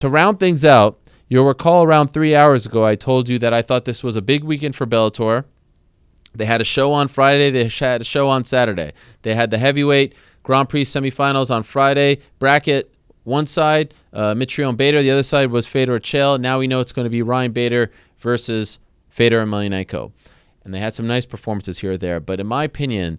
To round things out, you'll recall around 3 hours ago I told you that I thought this was a big weekend for Bellator. They had a show on Friday. They had a show on Saturday. They had the heavyweight Grand Prix semifinals on Friday. Bracket, one side, Mitrione Bader. The other side was Fedor Chael. Now we know it's going to be Ryan Bader versus Fedor Emelianenko. And they had some nice performances here or there. But in my opinion,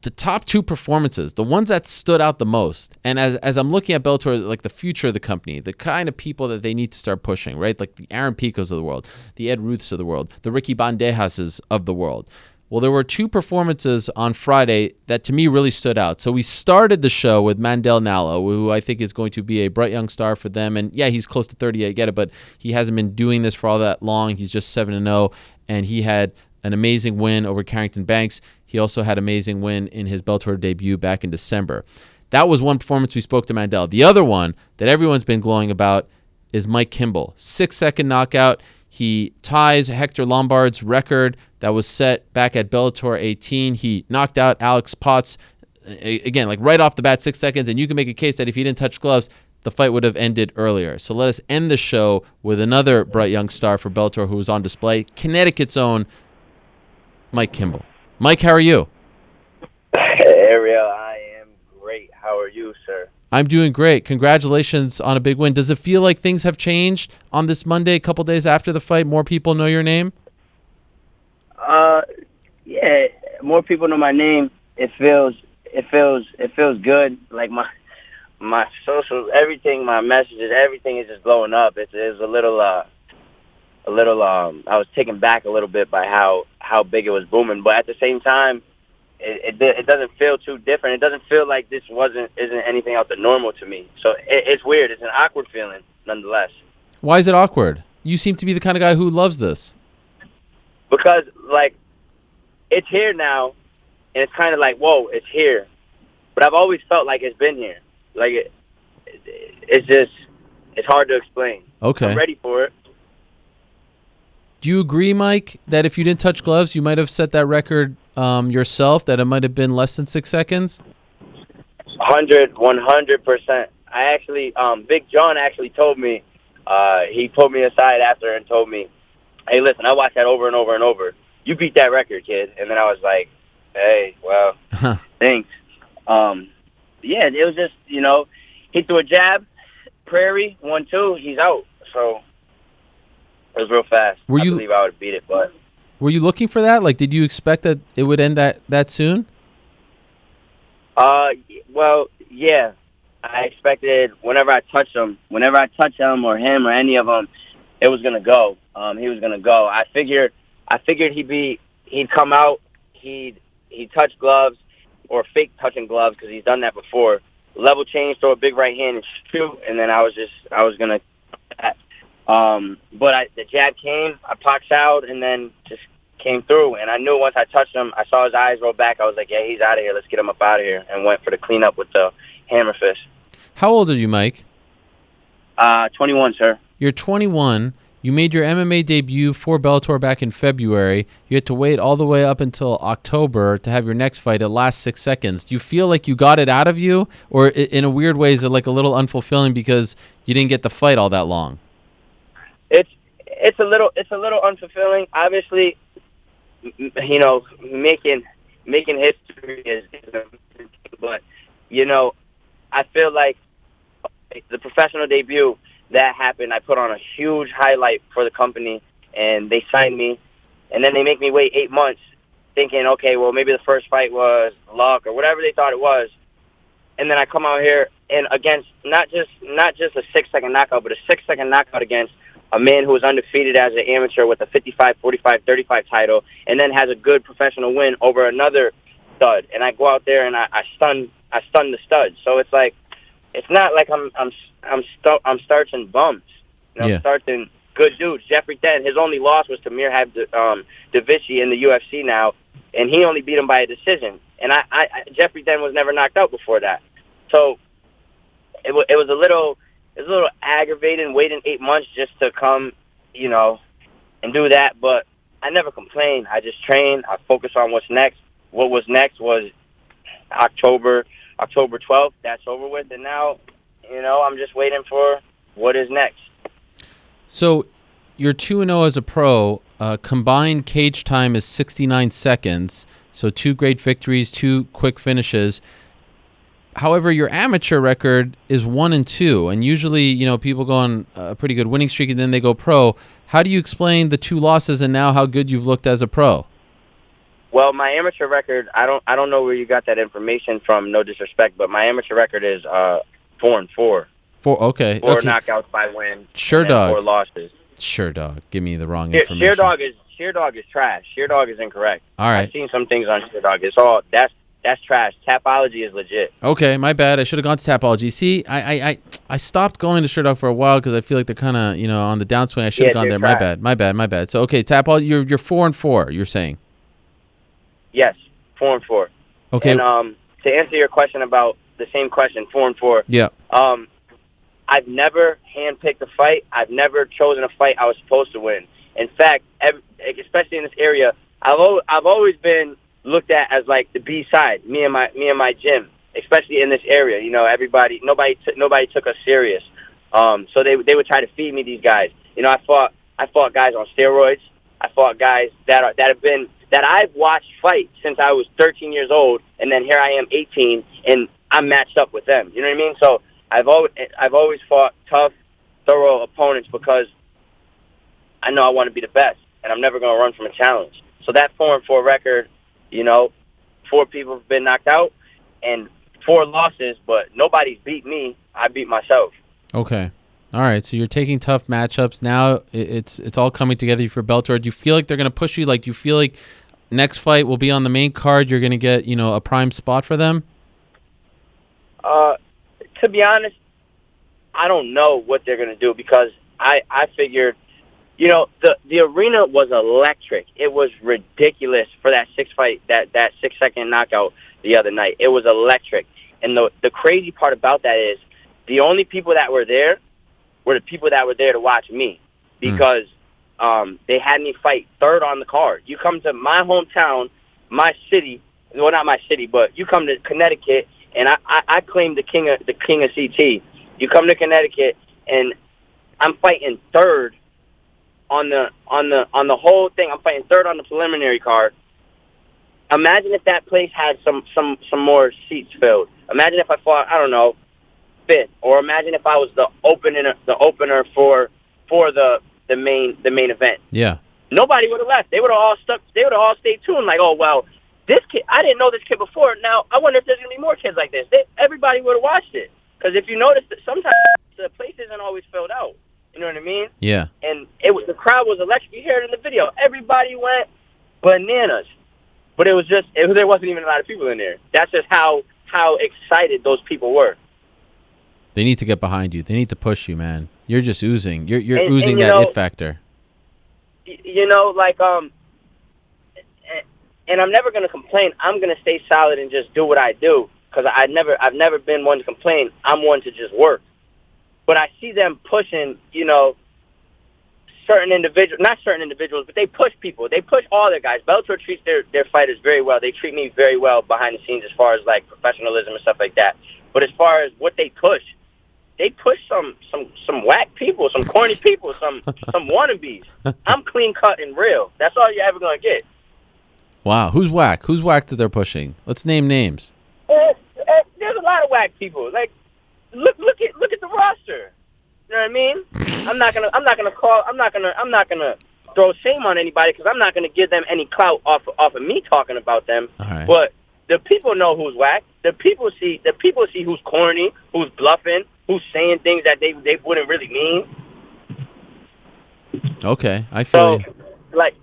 the top two performances, the ones that stood out the most, and as I'm looking at Bellator, like the future of the company, the kind of people that they need to start pushing, right? Like the Aaron Picos of the world, the Ed Ruths of the world, the Ricky Bandejases of the world. Well, there were two performances on Friday that to me really stood out. So we started the show with Mandel Nallo, who I think is going to be a bright young star for them. And yeah, he's close to 30, I get it, but he hasn't been doing this for all that long. He's just 7-0, and he had an amazing win over Carrington Banks. He also had an amazing win in his Bellator debut back in December. That was one performance we spoke to Mandel. The other one that everyone's been glowing about is Mike Kimbel. 6-second knockout. He ties Hector Lombard's record that was set back at Bellator 18. He knocked out Alex Potts, again, like right off the bat, 6 seconds, and you can make a case that if he didn't touch gloves, the fight would have ended earlier. So let us end the show with another bright young star for Bellator who was on display, Connecticut's own Mike Kimbel. Mike, how are you? Ariel, I am great. How are you, sir? I'm doing great. Congratulations on a big win. Does it feel like things have changed on this Monday, a couple days after the fight? More people know your name? Yeah, more people know my name. It feels good. Like my socials, everything, my messages, everything is just blowing up. It's a little I was taken back a little bit by how big it was booming, but at the same time, it doesn't feel too different. It doesn't feel like this isn't anything out the normal to me. So it's weird. It's an awkward feeling, nonetheless. Why is it awkward? You seem to be the kind of guy who loves this. Because like it's here now, and it's kind of like, whoa, it's here. But I've always felt like it's been here. Like it's hard to explain. Okay. I'm ready for it. Do you agree, Mike, that if you didn't touch gloves, you might have set that record yourself, that it might have been less than 6 seconds? 100%. I actually, Big John actually told me, he pulled me aside after and told me, hey, listen, I watched that over and over and over. You beat that record, kid. And then I was like, hey, well, thanks. Yeah, it was just, he threw a jab, Prairie, 1-2, he's out. So it was real fast. I believe I would have beat it, but... Were you looking for that? Like, did you expect that it would end that soon? Well, yeah. I expected whenever I touched him or him or any of them, it was gonna go. He was gonna go. I figured he'd come out, he'd touch gloves or fake touching gloves because he's done that before. Level change, throw a big right hand and shoot, and then I was gonna. But the jab came, I popped out, and then just came through. And I knew once I touched him, I saw his eyes roll back. I was like, yeah, he's out of here. Let's get him up out of here. And went for the cleanup with the hammer fist. How old are you, Mike? 21, sir. You're 21. You made your MMA debut for Bellator back in February. You had to wait all the way up until October to have your next fight at last 6 seconds. Do you feel like you got it out of you? Or in a weird way, is it like a little unfulfilling because you didn't get the fight all that long? It's a little unfulfilling. Obviously, making history is but I feel like the professional debut that happened, I put on a huge highlight for the company, and they signed me, and then they make me wait 8 months, thinking, okay, well maybe the first fight was luck or whatever they thought it was, and then I come out here and against not just a 6 second knockout, but a 6 second knockout against a man who was undefeated as an amateur with a 55, 45, 35 title, and then has a good professional win over another stud. And I go out there and I stun the stud. So it's like, it's not like I'm starting bums. I'm starting good dudes. Jeffrey Dent, his only loss was to Mirhab Davici in the UFC now, and he only beat him by a decision. And Jeffrey Dent was never knocked out before that. So it was a little aggravating waiting 8 months just to come, and do that. But I never complained. I just trained. I focused on what's next. What was next was October 12th. That's over with. And now, I'm just waiting for what is next. So you're 2-0 as a pro. Combined cage time is 69 seconds. So 2 great victories, 2 quick finishes. However, your amateur record is 1-2, and usually, people go on a pretty good winning streak and then they go pro. How do you explain the 2 losses and now how good you've looked as a pro? Well, my amateur record, I don't know where you got that information from. No disrespect, but my amateur record is 4-4. Okay. 4 knockouts by win. Sure, dog. 4 losses. Sure, dog. Give me the wrong information. Sheer dog is trash. Sheer dog is incorrect. All right. I've seen some things on Sheer dog. That's trash. Tapology is legit. Okay, my bad. I should have gone to Tapology. See, I stopped going to Sherdog for a while because I feel like they're kind of on the downswing. I should have gone there. Trash. My bad. So okay, Tapology, you're 4-4. You're saying? Yes, 4-4. Okay. And to answer your question about the same question, 4-4. Yeah. I've never handpicked a fight. I've never chosen a fight I was supposed to win. In fact, especially in this area, I've always been looked at as like the B side. Me and my gym, especially in this area. Nobody took us serious. So they would try to feed me these guys. I fought guys on steroids. I fought guys that I've watched fight since I was 13 years old, and then here I am 18, and I'm matched up with them. You know what I mean? So I've always fought tough, thorough opponents because I know I want to be the best, and I'm never going to run from a challenge. So that 4-4 record, 4 people have been knocked out and 4 losses, but nobody's beat me. I beat myself. Okay. All right. So you're taking tough matchups. Now it's all coming together for Bellator. Do you feel like they're going to push you? Like, do you feel like next fight will be on the main card? You're going to get, a prime spot for them? To be honest, I don't know what they're going to do because I figured, the arena was electric. It was ridiculous for that 6-second knockout the other night. It was electric. And the crazy part about that is the only people that were there were the people that were there to watch me because they had me fight third on the card. You come to my hometown, my city, well, not my city, but you come to Connecticut, and I claim the king of CT. You come to Connecticut, and I'm fighting third on the whole thing. I'm fighting third on the preliminary card. Imagine if that place had some more seats filled. Imagine if I fought, I don't know, fifth, or imagine if I was the opener for the main event. Yeah. Nobody would have left. They would have all stuck. They would have all stayed tuned. Like, oh well, this kid. I didn't know this kid before. Now I wonder if there's gonna be more kids like this. Everybody would have watched it because if you notice that sometimes the place isn't always filled out. You know what I mean? Yeah. And the crowd was electric. You hear it in the video. Everybody went bananas. But it was just there wasn't even a lot of people in there. That's just how excited those people were. They need to get behind you. They need to push you, man. You're just oozing. You're oozing that it factor. And I'm never going to complain. I'm going to stay solid and just do what I do because I've never been one to complain. I'm one to just work. But I see them pushing, certain individuals, not certain individuals, but they push people. They push all their guys. Bellator treats their fighters very well. They treat me very well behind the scenes as far as like professionalism and stuff like that. But as far as what they push some whack people, some corny people, some wannabes. I'm clean cut and real. That's all you're ever gonna get. Wow, who's whack? Who's whack that they're pushing? Let's name names. There's a lot of whack people. Like, look at the roster. You know what I mean? I'm not gonna throw shame on anybody because I'm not gonna give them any clout off of me talking about them. All right. But the people know who's whack. The people see who's corny, who's bluffing, who's saying things that they wouldn't really mean. Okay, I feel you. Like,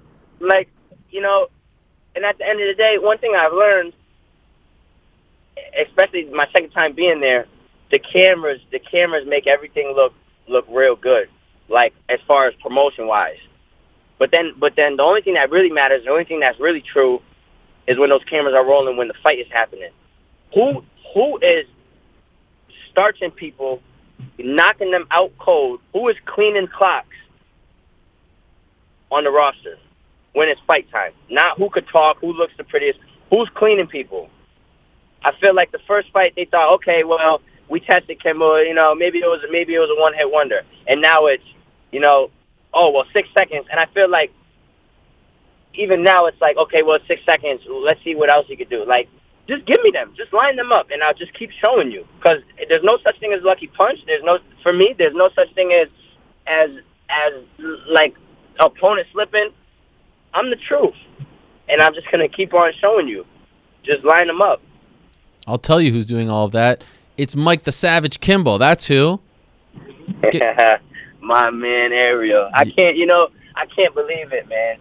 and at the end of the day, one thing I've learned, especially my second time being there, the cameras make everything look real good, like as far as promotion wise. But then the only thing that really matters, the only thing that's really true, is when those cameras are rolling when the fight is happening. Who is starching people, knocking them out cold? Who is cleaning clocks on the roster when it's fight time? Not who could talk, who looks the prettiest. Who's cleaning people? I feel like the first fight they thought, okay, well, we tested Kimbel. You know, maybe it was a one-hit wonder, and now it's, you know, 6 seconds. And I feel like even now it's like, okay, well, 6 seconds. Let's see what else he could do. Like, just give me them. Just line them up, and I'll just keep showing you. Because there's no such thing as lucky punch. For me, there's no such thing as like opponent slipping. I'm the truth, and I'm just gonna keep on showing you. Just line them up. I'll tell you who's doing all of that. It's Mike the Savage Kimbel. That's who. My man Ariel. I can't believe it, man.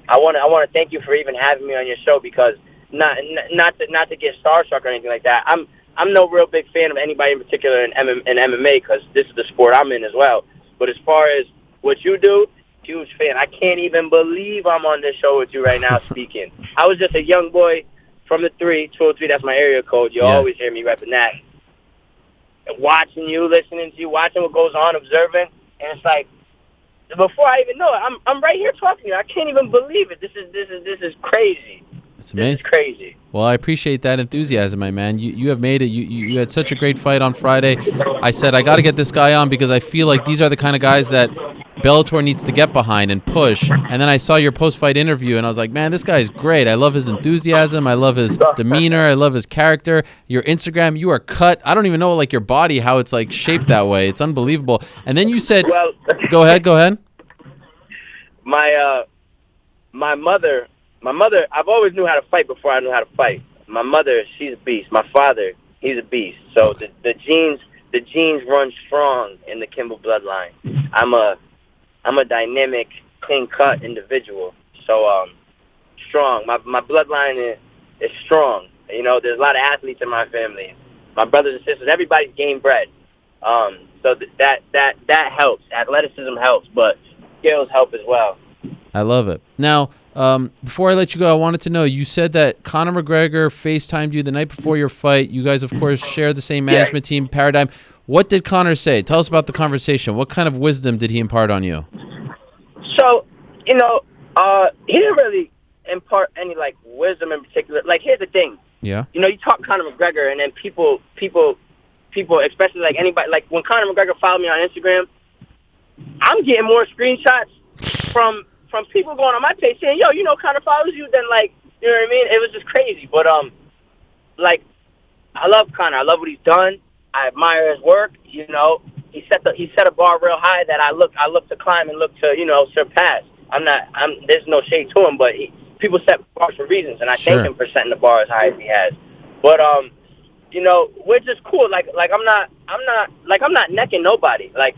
I want to thank you for even having me on your show, because not to get starstruck or anything like that. I'm no real big fan of anybody in particular in MMA, because this is the sport I'm in as well. But as far as what you do, huge fan. I can't even believe I'm on this show with you right now speaking. I was just a young boy from the 203. That's my area code. You always hear me repping that. Watching you, listening to you, watching what goes on, observing, and it's like, before I even know it, I'm right here talking to you. I can't even believe it. This is crazy. It's amazing. This is crazy. Well, I appreciate that enthusiasm, my man. You have made it. You had such a great fight on Friday. I said, I got to get this guy on, because I feel like these are the kind of guys that Bellator needs to get behind and push. And then I saw your post-fight interview, and I was like, man, this guy is great. I love his enthusiasm. I love his demeanor. I love his character. Your Instagram, you are cut. I don't even know, like, your body, how it's, like, shaped that way. It's unbelievable. And then you said, well, go ahead. My mother, I've always knew how to fight before I knew how to fight. My mother, she's a beast. My father, he's a beast. So the genes run strong in the Kimbel bloodline. I'm a dynamic, clean-cut individual. So strong. My bloodline is strong. You know, there's a lot of athletes in my family. My brothers and sisters, everybody's game bred. So that helps. Athleticism helps, but skills help as well. I love it. Now, before I let you go, I wanted to know, you said that Connor McGregor FaceTimed you the night before your fight. You guys, of course, share the same management team paradigm. What did Connor say? Tell us about the conversation. What kind of wisdom did he impart on you? So, you know, he didn't really impart any, like, wisdom in particular. Like, here's the thing. Yeah. You know, you talk Connor McGregor, and then people, especially, like, anybody, like, when Connor McGregor followed me on Instagram, I'm getting more screenshots from people going on my page saying, yo, you know, Connor follows you, then, like, you know what I mean? It was just crazy. But, like, I love Connor. I love what he's done. I admire his work. You know, he set a bar real high that I look to climb and look to, you know, surpass. There's no shade to him, but people set bars for reasons, and I thank him for setting the bar as high as he has. But, you know, we're just cool. Like I'm not necking nobody. Like,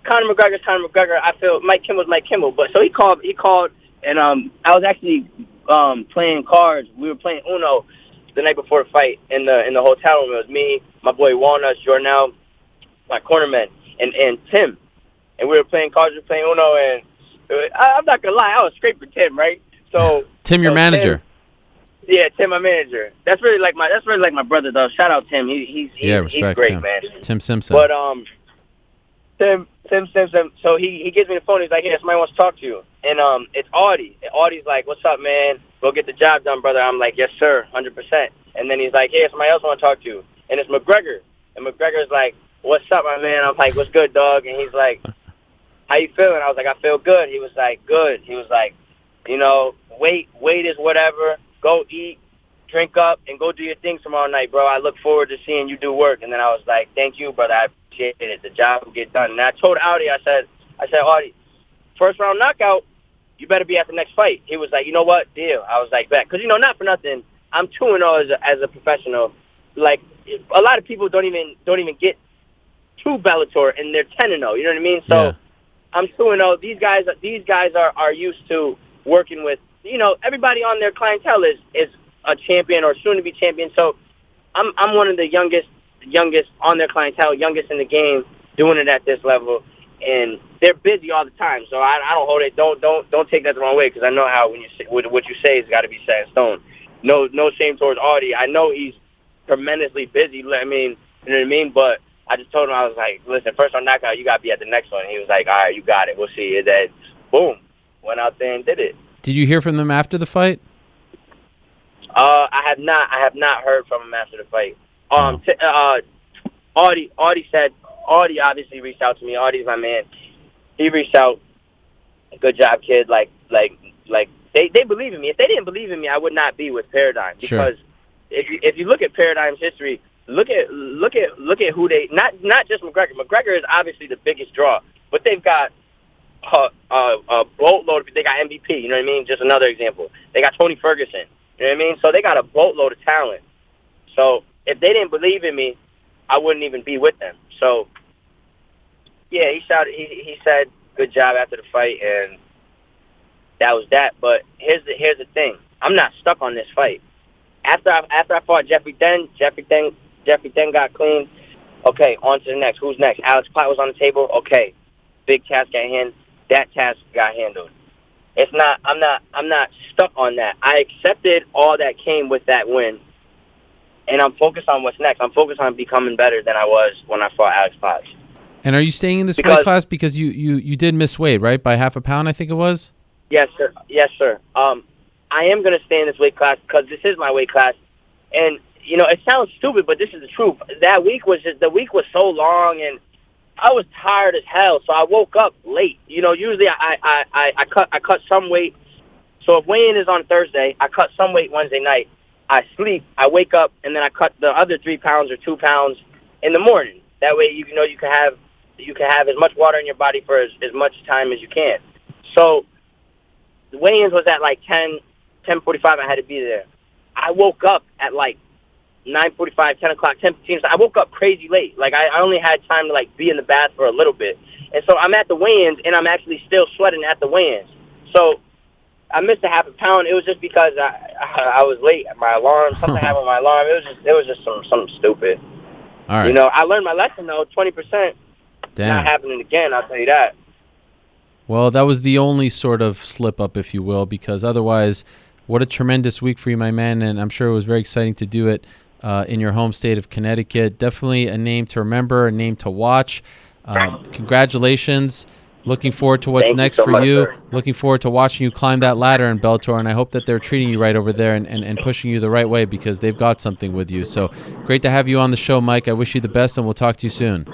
Connor McGregor's Connor McGregor. I feel Mike Kimbel's Mike Kimbel. But so he called, and I was actually playing cards. We were playing Uno the night before the fight in the hotel room. It was me, my boy Walnuts, Jornell, my cornerman, and Tim. And we were playing cards, we were playing Uno, and I'm not gonna lie, I was scraped for Tim, right? So Tim, your manager. Tim, my manager. That's really like my brother though. Shout out Tim. He's respect, great, Tim. man. Tim Simpson. But Tim Simpson. So he gives me the phone. He's like, "Hey, somebody wants to talk to you." And it's Audie. And Audie's like, "What's up, man? Go get the job done, brother." I'm like, "Yes, sir, 100%." And then he's like, "Hey, somebody else want to talk to you." And it's McGregor. And McGregor's like, "What's up, my man?" I'm like, "What's good, dog?" And he's like, "How you feeling?" I was like, "I feel good." He was like, "Good." He was like, "You know, wait is whatever. Go eat, drink up, and go do your thing tomorrow night, bro. I look forward to seeing you do work." And then I was like, "Thank you, brother. I appreciate it. The job will get done." And I told Audie, I said, "Audie, first round knockout, you better be at the next fight." He was like, "You know what? Deal." I was like, "Bet." Because, you know, not for nothing, I'm 2-0 as a professional. Like, a lot of people don't even get to Bellator, and they're 10-0. You know what I mean? So I'm 2-0. These guys are used to working with, you know, everybody on their clientele is a champion or soon to be champion. So I'm one of the youngest on their clientele, youngest in the game, doing it at this level, and they're busy all the time. So I don't hold it. Don't take that the wrong way, because I know how when you say, what you say has got to be set in stone. No shame towards Audie. I know he's tremendously busy. I mean, you know what I mean? But I just told him, I was like, "Listen, first on knockout, you got to be at the next one." And he was like, "All right, you got it. We'll see." And then, boom, went out there and did it. Did you hear from them after the fight? I have not heard from him after the fight. Audie obviously reached out to me. Audie's my man. He reached out. Good job, kid. Like they believe in me. If they didn't believe in me, I would not be with Paradigm, because if you look at Paradigm's history, look at who they not just McGregor. McGregor is obviously the biggest draw, but they've got a boatload. They got MVP. You know what I mean? Just another example. They got Tony Ferguson. You know what I mean? So they got a boatload of talent. So if they didn't believe in me, I wouldn't even be with them. So yeah, he said good job after the fight, and that was that. But here's the thing. I'm not stuck on this fight. After I fought Jeffrey Then got clean. Okay, on to the next. Who's next? Alex Platt was on the table. Okay, big task at hand. That task got handled. I'm not stuck on that. I accepted all that came with that win, and I'm focused on what's next. I'm focused on becoming better than I was when I fought Alex Platt. And are you staying in this weight class because you did miss weight, right? By half a pound, I think it was? Yes, sir. Yes, sir. I am going to stay in this weight class because this is my weight class. And, you know, it sounds stupid, but this is the truth. The week was so long, and I was tired as hell, so I woke up late. You know, usually I cut some weight. So if weigh-in is on Thursday, I cut some weight Wednesday night. I sleep, I wake up, and then I cut the other 3 pounds or 2 pounds in the morning. That way, you can have as much water in your body for as much time as you can. So the weigh-ins was at like 10:45. I had to be there. I woke up at like 9:45, 10 o'clock, 10:15. So I woke up crazy late. Like I only had time to like be in the bath for a little bit. And so I'm at the weigh-ins, and I'm actually still sweating at the weigh-ins. So I missed a half a pound. It was just because I was late. My alarm, something happened with my alarm. It was just something stupid. All right. You know, I learned my lesson though. 20%. Not happening again, I'll tell you that. Well, that was the only sort of slip up, if you will, because otherwise, what a tremendous week for you, my man, and I'm sure it was very exciting to do it in your home state of Connecticut. Definitely a name to remember, a name to watch. Congratulations. Looking forward to what's next for you. Sir. Looking forward to watching you climb that ladder in Bellator, and I hope that they're treating you right over there and pushing you the right way, because they've got something with you. So great to have you on the show, Mike. I wish you the best, and we'll talk to you soon.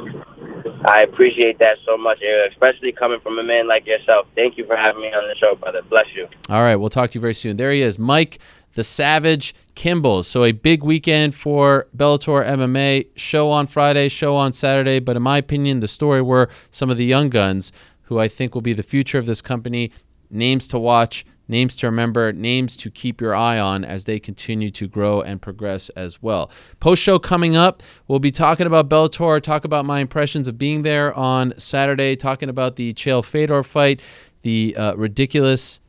I appreciate that so much, Ariel, especially coming from a man like yourself. Thank you for having me on the show, brother. Bless you. All right, we'll talk to you very soon. There he is, Mike the Savage Kimbel. So a big weekend for Bellator MMA. Show on Friday, show on Saturday. But in my opinion, the story were some of the young guns who I think will be the future of this company. Names to watch, names to remember, names to keep your eye on as they continue to grow and progress as well. Post-show coming up, we'll be talking about Bellator, talk about my impressions of being there on Saturday, talking about the Chael Fedor fight, the ridiculous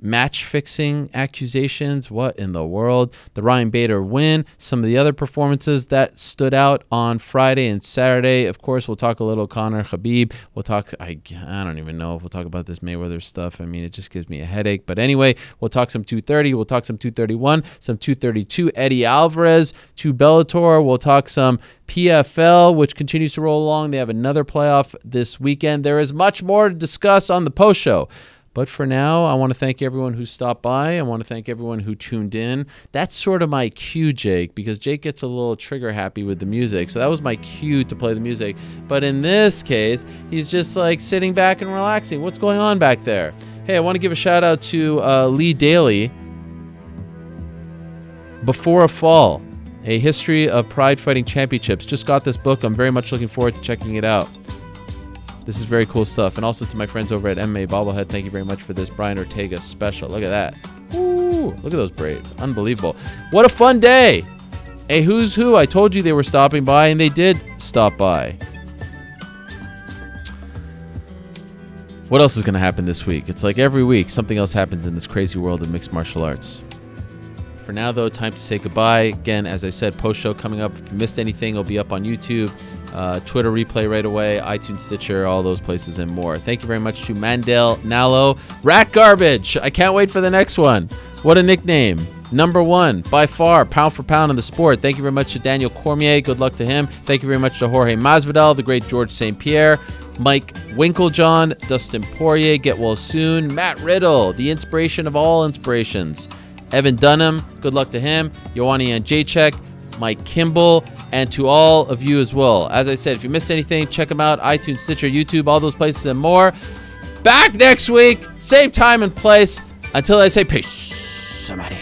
match-fixing accusations. What in the world? The Ryan Bader win. Some of the other performances that stood out on Friday and Saturday. Of course, we'll talk a little Connor Khabib. We'll talk, I don't even know if we'll talk about this Mayweather stuff. I mean, it just gives me a headache. But anyway, we'll talk some 230. We'll talk some 231, some 232. Eddie Alvarez to Bellator. We'll talk some PFL, which continues to roll along. They have another playoff this weekend. There is much more to discuss on the post show. But for now, I want to thank everyone who stopped by. I want to thank everyone who tuned in. That's sort of my cue, Jake, because Jake gets a little trigger happy with the music. So that was my cue to play the music. But in this case, he's just like sitting back and relaxing. What's going on back there? Hey, I want to give a shout out to Lee Daly. Before a Fall, A History of Pride Fighting Championships. Just got this book. I'm very much looking forward to checking it out. This is very cool stuff. And also to my friends over at MMA Bobblehead, thank you very much for this Brian Ortega special. Look at that. Ooh, look at those braids. Unbelievable. What a fun day. A who's who. I told you they were stopping by, and they did stop by. What else is going to happen this week? It's like every week, something else happens in this crazy world of mixed martial arts. For now, though, time to say goodbye. Again, as I said, post-show coming up. If you missed anything, it'll be up on YouTube. Twitter replay right away, iTunes, Stitcher, all those places and more. Thank you very much to Mandel Nallo. Rat Garbage. I can't wait for the next one. What a nickname. Number one, by far, pound for pound in the sport. Thank you very much to Daniel Cormier. Good luck to him. Thank you very much to Jorge Masvidal, the great George St. Pierre, Mike Winklejohn, Dustin Poirier, get well soon, Matt Riddle, the inspiration of all inspirations, Evan Dunham, good luck to him, Joanna Jacek, Mike Kimbel, and to all of you as well. As I said, if you missed anything, check them out. iTunes, Stitcher, YouTube, all those places and more. Back next week, same time and place. Until I say peace. Somebody.